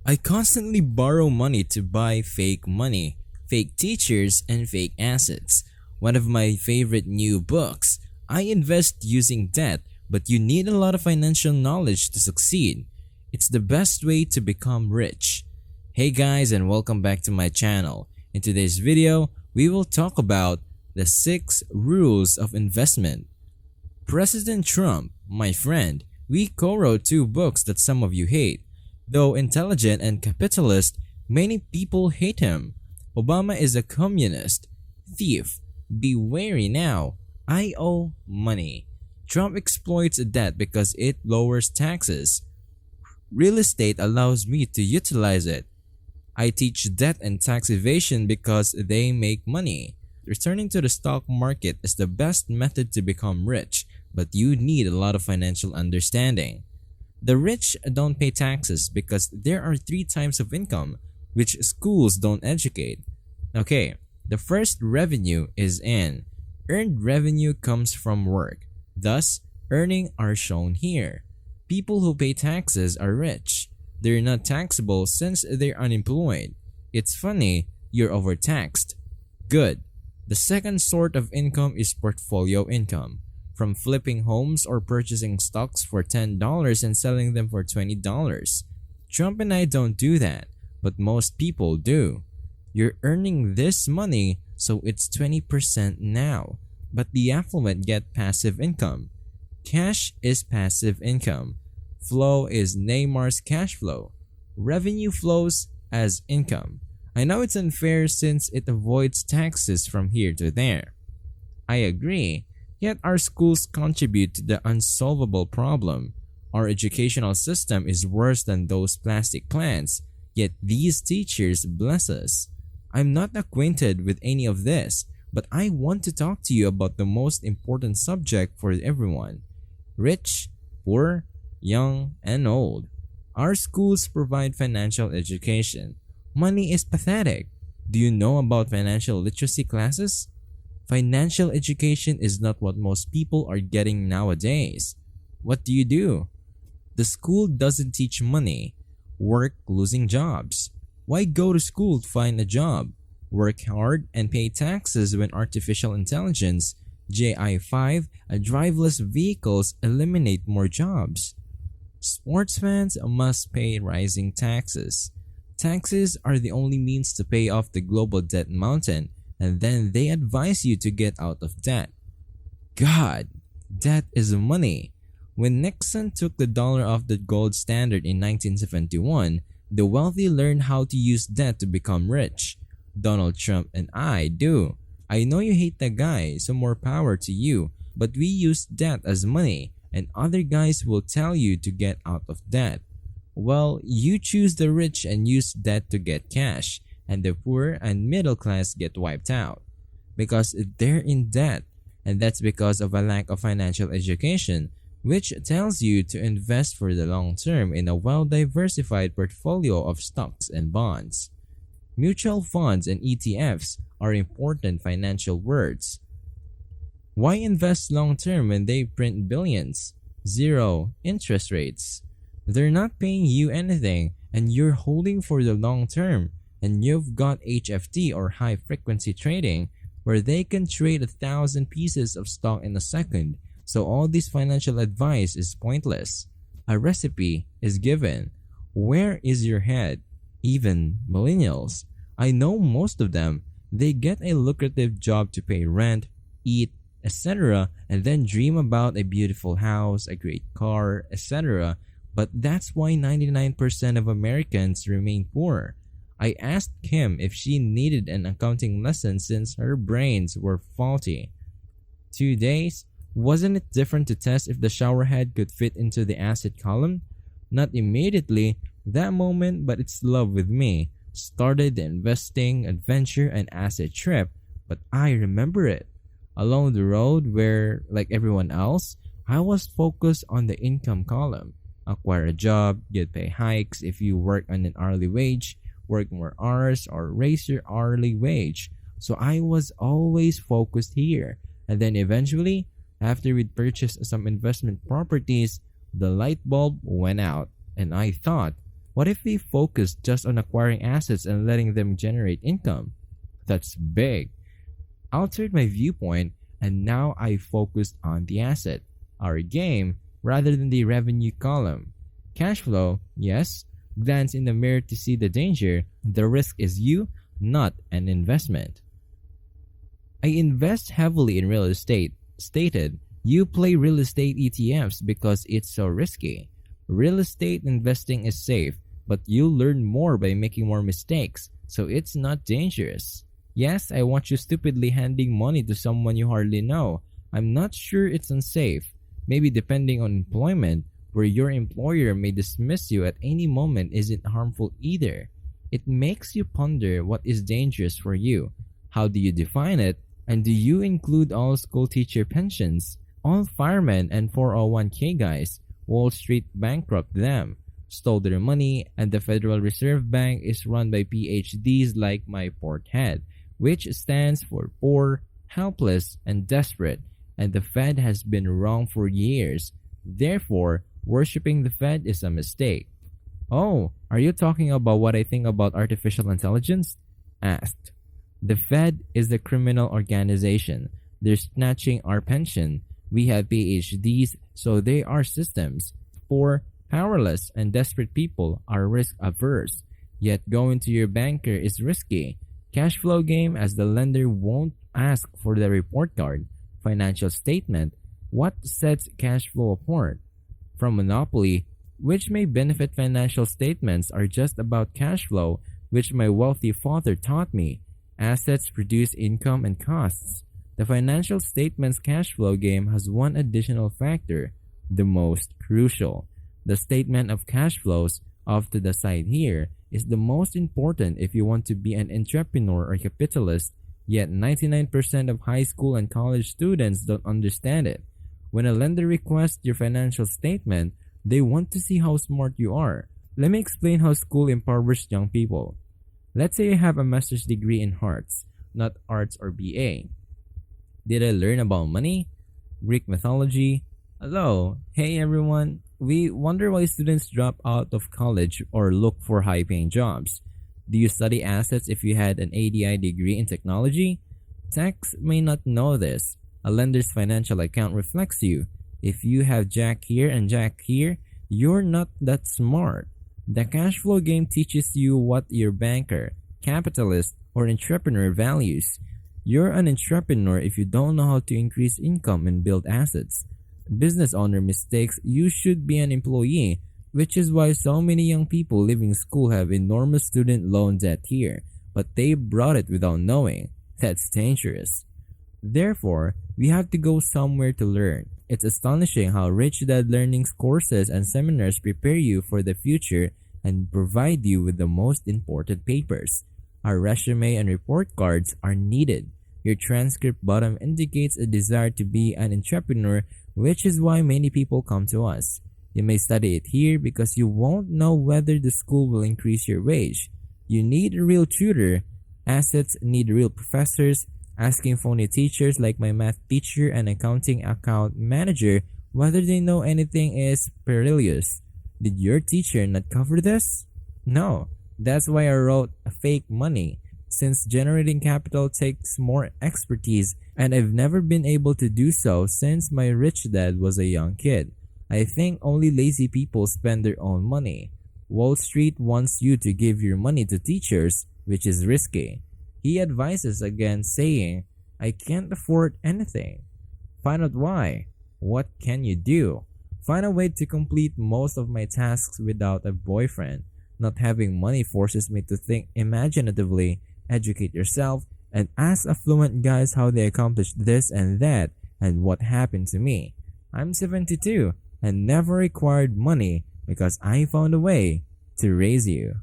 I constantly borrow money to buy fake money, fake teachers, and fake assets. One of my favorite new books. I invest using debt, but you need a lot of financial knowledge to succeed. It's the best way to become rich. Hey guys, and welcome back to my channel. In today's video, we will talk about the 6 rules of investment. President Trump, my friend, we co-wrote 2 books that some of you hate. Though intelligent and capitalist, many people hate him. Obama is a communist. Thief. Be wary now. I owe money. Trump exploits debt because it lowers taxes. Real estate allows me to utilize it. I teach debt and tax evasion because they make money. Returning to the stock market is the best method to become rich, but you need a lot of financial understanding. The rich don't pay taxes because there are 3 types of income, which schools don't educate. Okay, the first revenue is in. Earned revenue comes from work. Thus, earning are shown here. People who pay taxes are rich. They're not taxable since they're unemployed. It's funny, you're overtaxed. Good. The second sort of income is portfolio income. From flipping homes or purchasing stocks for $10 and selling them for $20. Trump and I don't do that, but most people do. You're earning this money, so it's 20% now, but the affluent get passive income. Cash is passive income. Flow is Neymar's cash flow. Revenue flows as income. I know it's unfair since it avoids taxes from here to there. I agree. Yet our schools contribute to the unsolvable problem. Our educational system is worse than those plastic plants, yet these teachers bless us. I'm not acquainted with any of this, but I want to talk to you about the most important subject for everyone. Rich, poor, young, and old. Our schools provide financial education. Money is pathetic. Do you know about financial literacy classes? Financial education is not what most people are getting nowadays. What do? The school doesn't teach money. Work losing jobs. Why go to school to find a job? Work hard and pay taxes when artificial intelligence, JI-5, and driverless vehicles eliminate more jobs. Sports fans must pay rising taxes. Taxes are the only means to pay off the global debt mountain, and then they advise you to get out of debt. God, debt is money. When Nixon took the dollar off the gold standard in 1971, the wealthy learned how to use debt to become rich. Donald Trump and I do. I know you hate the guy, so more power to you, but we use debt as money, and other guys will tell you to get out of debt. Well, you choose the rich and use debt to get cash, and the poor and middle class get wiped out because they're in debt, and that's because of a lack of financial education, which tells you to invest for the long term in a well-diversified portfolio of stocks and bonds. Mutual funds and ETFs are important financial words. Why invest long term when they print billions? 0 interest rates. They're not paying you anything, and you're holding for the long term. And you've got HFT or high frequency trading, where they can trade 1,000 pieces of stock in a second, so all this financial advice is pointless. A recipe is given. Where is your head? Even millennials. I know most of them. They get a lucrative job to pay rent, eat, etc., and then dream about a beautiful house, a great car, etc. But that's why 99% of Americans remain poor. I asked Kim if she needed an accounting lesson since her brains were faulty. 2 days? Wasn't it different to test if the shower head could fit into the asset column? Not immediately, that moment, but it's love with me. Started the investing, adventure, and asset trip, but I remember it. Along the road where, like everyone else, I was focused on the income column. Acquire a job, get pay hikes if you work on an hourly wage, work more hours, or raise your hourly wage. So I was always focused here. And then eventually, after we'd purchased some investment properties, the light bulb went out, and I thought, What if we focus just on acquiring assets and letting them generate income? That's big. Altered my viewpoint, and now I focused on the asset, our game, rather than the revenue column. Cash flow, yes. Glance in the mirror to see the danger. The risk is you, not an investment. I invest heavily in real estate. Stated, you play real estate ETFs because it's so risky. Real estate investing is safe, but you learn more by making more mistakes, so it's not dangerous. Yes, I want you stupidly handing money to someone you hardly know. I'm not sure it's unsafe. Maybe depending on employment, where your employer may dismiss you at any moment isn't harmful either. It makes you ponder what is dangerous for you. How do you define it? And do you include all school teacher pensions? All firemen and 401k guys? Wall Street bankrupt them, stole their money, and the Federal Reserve Bank is run by PhDs like my pork head, which stands for poor, helpless, and desperate, and the Fed has been wrong for years. Therefore, worshipping the Fed is a mistake. Oh, are you talking about what I think about artificial intelligence? Asked. The Fed is a criminal organization. They're snatching our pension. We have PhDs, so they are systems. Poor, powerless, and desperate people are risk averse. Yet going to your banker is risky. Cash flow game, as the lender won't ask for the report card, financial statement. What sets cash flow apart from monopoly, which may benefit? Financial statements are just about cash flow, which my wealthy father taught me. Assets produce income and costs. The financial statements cash flow game has one additional factor, the most crucial. The statement of cash flows, off to the side here, is the most important if you want to be an entrepreneur or capitalist, yet 99% of high school and college students don't understand it. When a lender requests your financial statement, they want to see how smart you are. Let me explain how school empowers young people. Let's say I have a master's degree in arts, not arts or BA. Did I learn about money? Greek mythology? Hello, hey everyone. We wonder why students drop out of college or look for high-paying jobs. Do you study assets if you had an ADI degree in technology? Techs may not know this. A lender's financial account reflects you. If you have Jack here and Jack here, you're not that smart. The cash flow game teaches you what your banker, capitalist, or entrepreneur values. You're an entrepreneur if you don't know how to increase income and build assets. Business owner mistakes you should be an employee, which is why so many young people leaving school have enormous student loan debt here, but they brought it without knowing. That's dangerous. Therefore, we have to go somewhere to learn. It's astonishing how Rich Dad Learning's courses and seminars prepare you for the future and provide you with the most important papers. Our resume and report cards are needed. Your transcript bottom indicates a desire to be an entrepreneur, which is why many people come to us. You may study it here because you won't know whether the school will increase your wage. You need a real tutor. Assets need real professors. Asking phony teachers like my math teacher and accounting account manager whether they know anything is perilous. Did your teacher not cover this? No. That's why I wrote Fake Money, since generating capital takes more expertise and I've never been able to do so since my rich dad was a young kid. I think only lazy people spend their own money. Wall Street wants you to give your money to teachers, which is risky. He advises against saying, I can't afford anything. Find out why. What can you do? Find a way to complete most of my tasks without a boyfriend. Not having money forces me to think imaginatively, educate yourself, and ask affluent guys how they accomplished this and that and what happened to me. I'm 72 and never required money because I found a way to raise you.